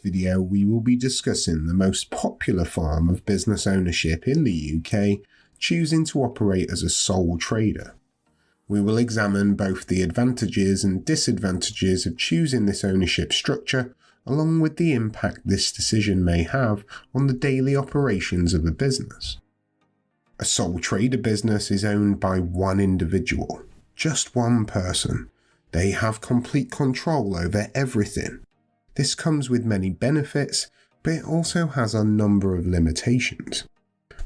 video we will be discussing the most popular form of business ownership in the UK, choosing to operate as a sole trader. We will examine both the advantages and disadvantages of choosing this ownership structure, along with the impact this decision may have on the daily operations of a business. A sole trader business is owned by one individual, just one person. They have complete control over everything. This comes with many benefits, but it also has a number of limitations.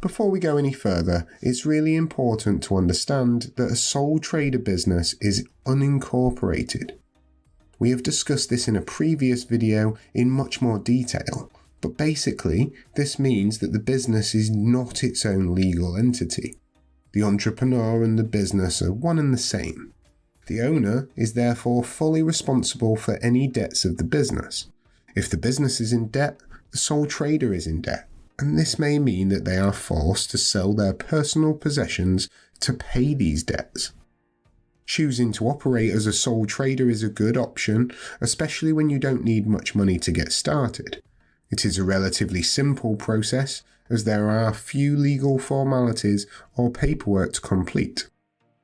Before we go any further, it's really important to understand that a sole trader business is unincorporated. We have discussed this in a previous video in much more detail, but basically this means that the business is not its own legal entity. The entrepreneur and the business are one and the same. The owner is therefore fully responsible for any debts of the business. If the business is in debt, the sole trader is in debt, and this may mean that they are forced to sell their personal possessions to pay these debts. Choosing to operate as a sole trader is a good option, especially when you don't need much money to get started. It is a relatively simple process, as there are few legal formalities or paperwork to complete.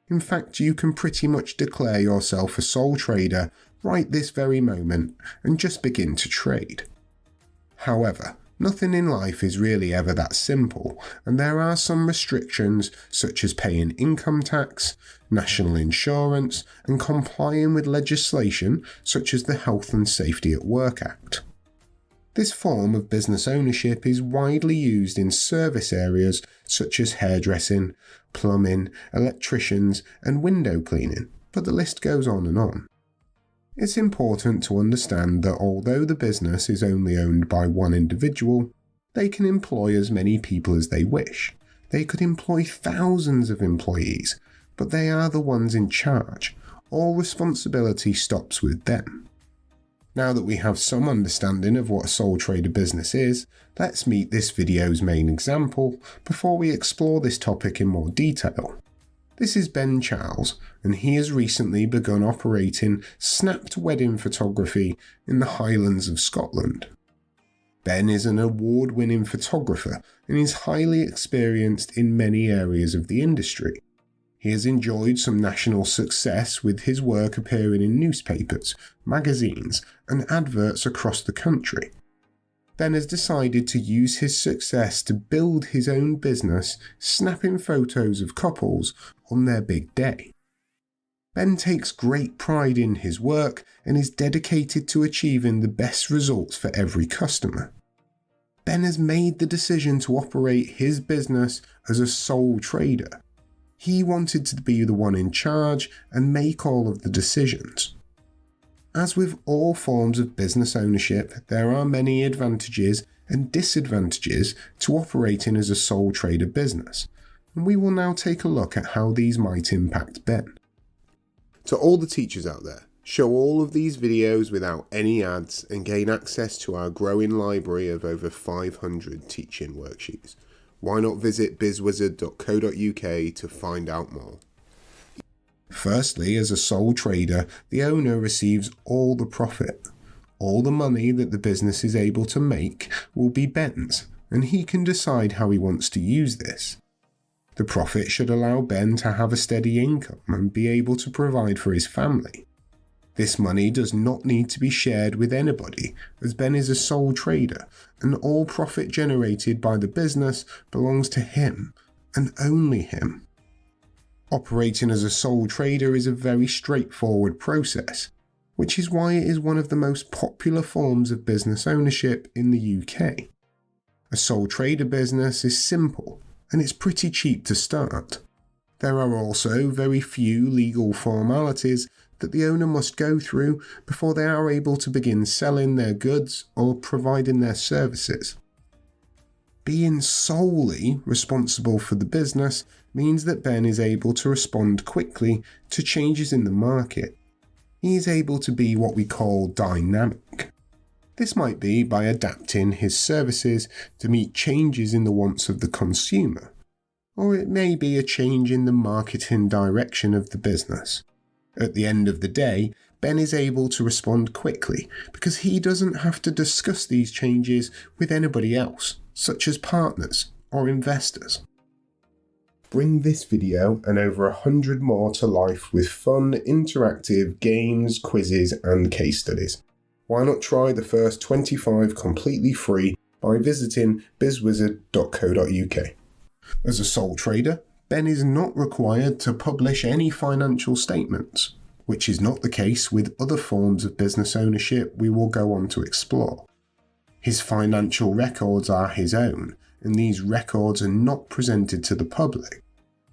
In fact, you can pretty much declare yourself a sole trader right this very moment and just begin to trade. However, nothing in life is really ever that simple, and there are some restrictions such as paying income tax, national insurance, and complying with legislation such as the Health and Safety at Work Act. This form of business ownership is widely used in service areas such as hairdressing, plumbing, electricians, and window cleaning, but the list goes on and on. It's important to understand that although the business is only owned by one individual, they can employ as many people as they wish. They could employ thousands of employees, but they are the ones in charge. All responsibility stops with them. Now that we have some understanding of what a sole trader business is, let's meet this video's main example before we explore this topic in more detail. This is Ben Charles, and he has recently begun operating snapped wedding photography in the Highlands of Scotland. Ben is an award-winning photographer and is highly experienced in many areas of the industry. He has enjoyed some national success with his work appearing in newspapers, magazines, and adverts across the country. Ben has decided to use his success to build his own business, snapping photos of couples on their big day. Ben takes great pride in his work and is dedicated to achieving the best results for every customer. Ben has made the decision to operate his business as a sole trader. He wanted to be the one in charge and make all of the decisions. As with all forms of business ownership, there are many advantages and disadvantages to operating as a sole trader business, and we will now take a look at how these might impact Ben. To all the teachers out there, show all of these videos without any ads and gain access to our growing library of over 500 teaching worksheets. Why not visit BizzWizard.co.uk to find out more? Firstly, as a sole trader, the owner receives all the profit. All the money that the business is able to make will be Ben's, and he can decide how he wants to use this. The profit should allow Ben to have a steady income and be able to provide for his family. This money does not need to be shared with anybody, as Ben is a sole trader, and all profit generated by the business belongs to him, and only him. Operating as a sole trader is a very straightforward process, which is why it is one of the most popular forms of business ownership in the UK. A sole trader business is simple, and it's pretty cheap to start. There are also very few legal formalities that the owner must go through before they are able to begin selling their goods or providing their services. Being solely responsible for the business means that Ben is able to respond quickly to changes in the market. He is able to be what we call dynamic. This might be by adapting his services to meet changes in the wants of the consumer, or it may be a change in the marketing direction of the business. At the end of the day, Ben is able to respond quickly because he doesn't have to discuss these changes with anybody else, such as partners or investors. Bring this video and over 100 more to life with fun, interactive games, quizzes, and case studies. Why not try the first 25 completely free by visiting BizzWizard.co.uk. As a sole trader, Ben is not required to publish any financial statements, which is not the case with other forms of business ownership we will go on to explore. His financial records are his own, and these records are not presented to the public,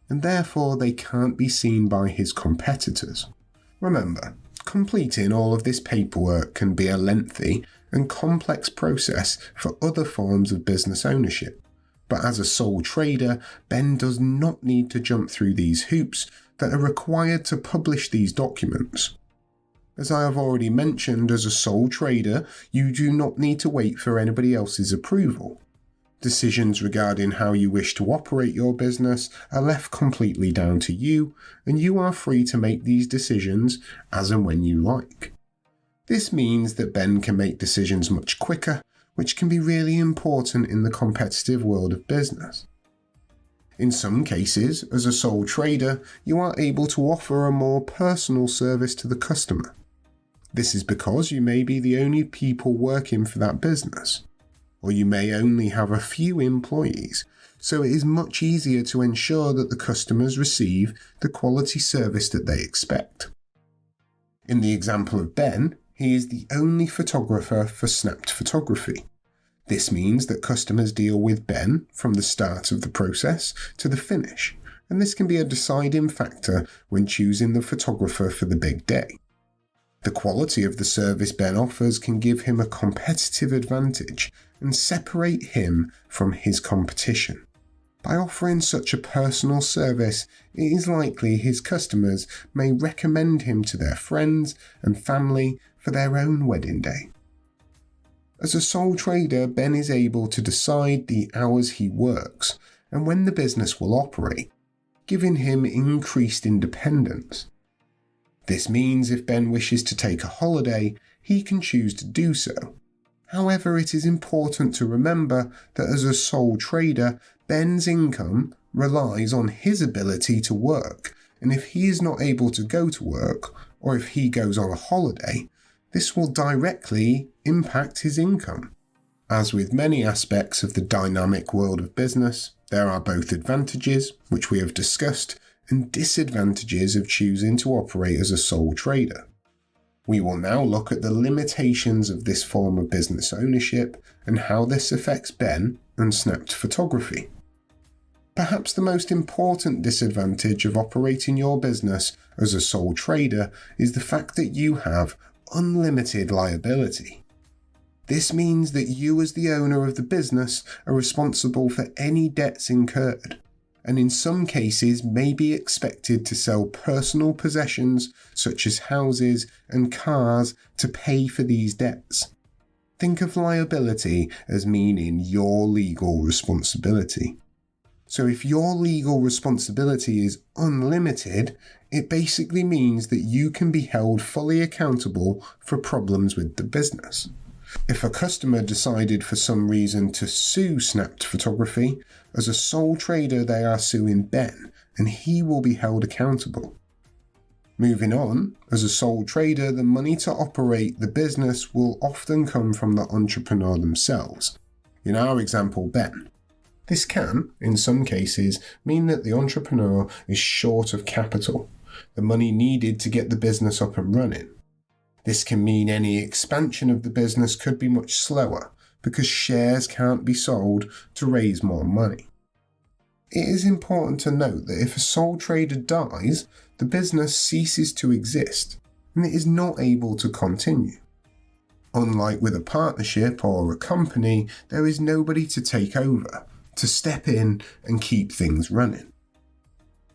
and therefore they can't be seen by his competitors. Remember, completing all of this paperwork can be a lengthy and complex process for other forms of business ownership, but as a sole trader, Ben does not need to jump through these hoops that are required to publish these documents. As I have already mentioned, as a sole trader, you do not need to wait for anybody else's approval. Decisions regarding how you wish to operate your business are left completely down to you, and you are free to make these decisions as and when you like. This means that Ben can make decisions much quicker, which can be really important in the competitive world of business. In some cases, as a sole trader, you are able to offer a more personal service to the customer. This is because you may be the only people working for that business, or you may only have a few employees, so it is much easier to ensure that the customers receive the quality service that they expect. In the example of Ben, he is the only photographer for snapped photography. This means that customers deal with Ben from the start of the process to the finish, and this can be a deciding factor when choosing the photographer for the big day. The quality of the service Ben offers can give him a competitive advantage and separate him from his competition. By offering such a personal service, it is likely his customers may recommend him to their friends and family for their own wedding day. As a sole trader, Ben is able to decide the hours he works and when the business will operate, giving him increased independence. This means if Ben wishes to take a holiday, he can choose to do so. However, it is important to remember that as a sole trader, Ben's income relies on his ability to work, and if he is not able to go to work, or if he goes on a holiday, this will directly impact his income. As with many aspects of the dynamic world of business, there are both advantages, which we have discussed, and disadvantages of choosing to operate as a sole trader. We will now look at the limitations of this form of business ownership and how this affects Ben and snapped photography. Perhaps the most important disadvantage of operating your business as a sole trader is the fact that you have unlimited liability. This means that you as the owner of the business are responsible for any debts incurred, and in some cases may be expected to sell personal possessions such as houses and cars to pay for these debts. Think of liability as meaning your legal responsibility. So if your legal responsibility is unlimited, it basically means that you can be held fully accountable for problems with the business. If a customer decided for some reason to sue Snapped Photography, as a sole trader they are suing Ben, and he will be held accountable. Moving on, as a sole trader, the money to operate the business will often come from the entrepreneur themselves. In our example, Ben. This can, in some cases, mean that the entrepreneur is short of capital, the money needed to get the business up and running. This can mean any expansion of the business could be much slower because shares can't be sold to raise more money. It is important to note that if a sole trader dies, the business ceases to exist and it is not able to continue. Unlike with a partnership or a company, there is nobody to take over, to step in and keep things running.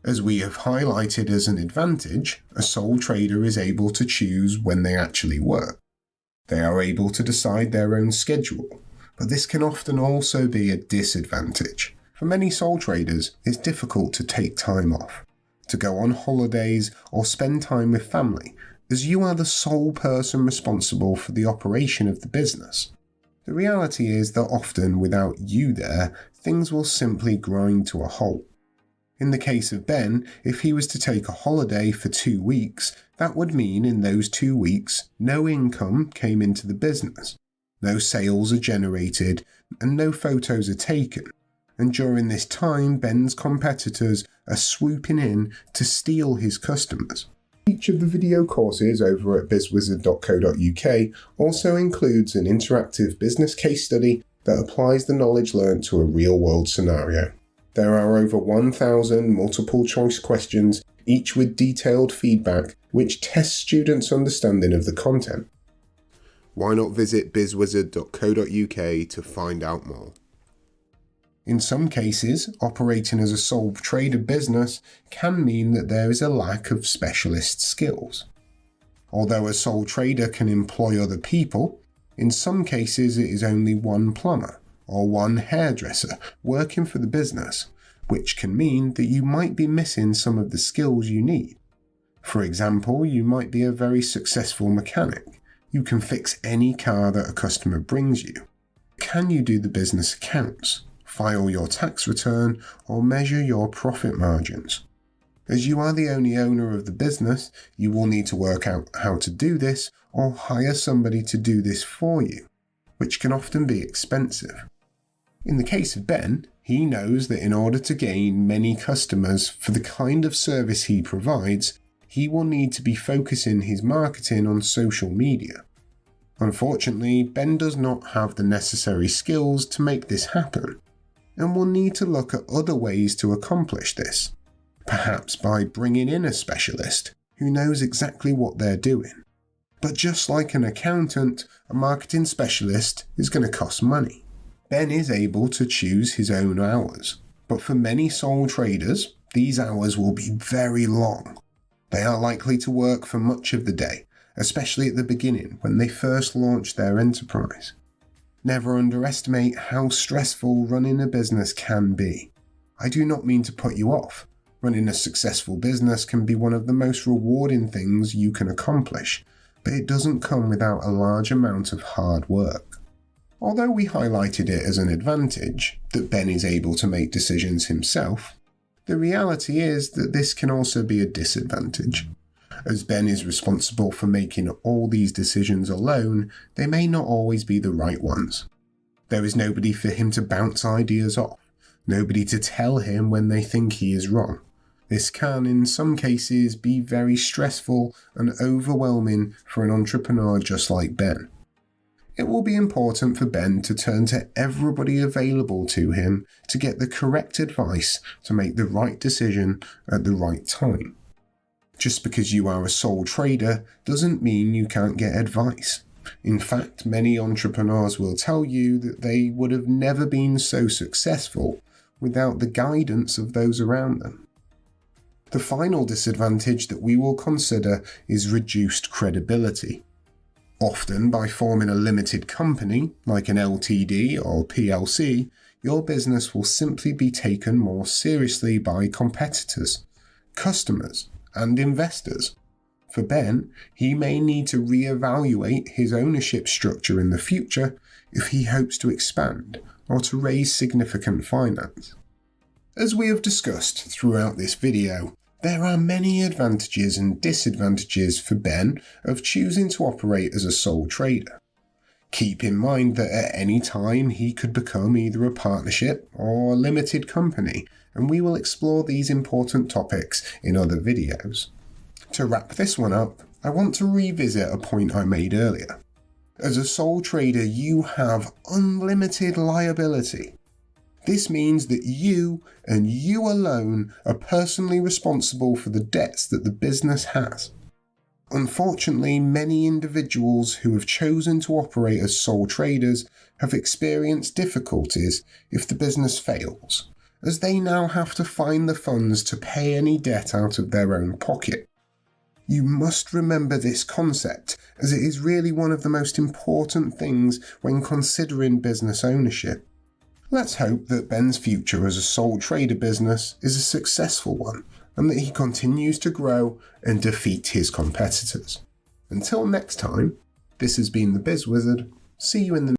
As we have highlighted as an advantage, a sole trader is able to choose when they actually work. They are able to decide their own schedule, but this can often also be a disadvantage. For many sole traders, it's difficult to take time off, to go on holidays or spend time with family, as you are the sole person responsible for the operation of the business. The reality is that often without you there, things will simply grind to a halt. In the case of Ben, if he was to take a holiday for 2 weeks, that would mean in those 2 weeks no income came into the business, no sales are generated, and no photos are taken. And during this time, Ben's competitors are swooping in to steal his customers. Each of the video courses over at BizzWizard.co.uk also includes an interactive business case study that applies the knowledge learned to a real-world scenario. There are over 1,000 multiple-choice questions, each with detailed feedback, which tests students' understanding of the content. Why not visit BizzWizard.co.uk to find out more? In some cases, operating as a sole trader business can mean that there is a lack of specialist skills. Although a sole trader can employ other people, in some cases it is only one plumber or one hairdresser working for the business, which can mean that you might be missing some of the skills you need. For example, you might be a very successful mechanic. You can fix any car that a customer brings you. Can you do the business accounts, file your tax return, or measure your profit margins? As you are the only owner of the business, you will need to work out how to do this or hire somebody to do this for you, which can often be expensive. In the case of Ben, he knows that in order to gain many customers for the kind of service he provides, he will need to be focusing his marketing on social media. Unfortunately, Ben does not have the necessary skills to make this happen, and will need to look at other ways to accomplish this, perhaps by bringing in a specialist who knows exactly what they're doing. But just like an accountant, a marketing specialist is going to cost money. Ben is able to choose his own hours, but for many sole traders, these hours will be very long. They are likely to work for much of the day, especially at the beginning when they first launch their enterprise. Never underestimate how stressful running a business can be. I do not mean to put you off. Running a successful business can be one of the most rewarding things you can accomplish, but it doesn't come without a large amount of hard work. Although we highlighted it as an advantage, that Ben is able to make decisions himself, the reality is that this can also be a disadvantage. As Ben is responsible for making all these decisions alone, they may not always be the right ones. There is nobody for him to bounce ideas off, nobody to tell him when they think he is wrong. This can, in some cases, be very stressful and overwhelming for an entrepreneur just like Ben. It will be important for Ben to turn to everybody available to him to get the correct advice to make the right decision at the right time. Just because you are a sole trader doesn't mean you can't get advice. In fact, many entrepreneurs will tell you that they would have never been so successful without the guidance of those around them. The final disadvantage that we will consider is reduced credibility. Often, by forming a limited company, like an LTD or PLC, your business will simply be taken more seriously by competitors, customers, and investors. For Ben, he may need to reevaluate his ownership structure in the future if he hopes to expand or to raise significant finance. As we have discussed throughout this video, there are many advantages and disadvantages for Ben of choosing to operate as a sole trader. Keep in mind that at any time he could become either a partnership or a limited company, and we will explore these important topics in other videos. To wrap this one up, I want to revisit a point I made earlier. As a sole trader, you have unlimited liability. This means that you and you alone are personally responsible for the debts that the business has. Unfortunately, many individuals who have chosen to operate as sole traders have experienced difficulties if the business fails, as they now have to find the funds to pay any debt out of their own pocket. You must remember this concept, as it is really one of the most important things when considering business ownership. Let's hope that Ben's future as a sole trader business is a successful one, and that he continues to grow and defeat his competitors. Until next time, this has been the BizzWizard. See you in the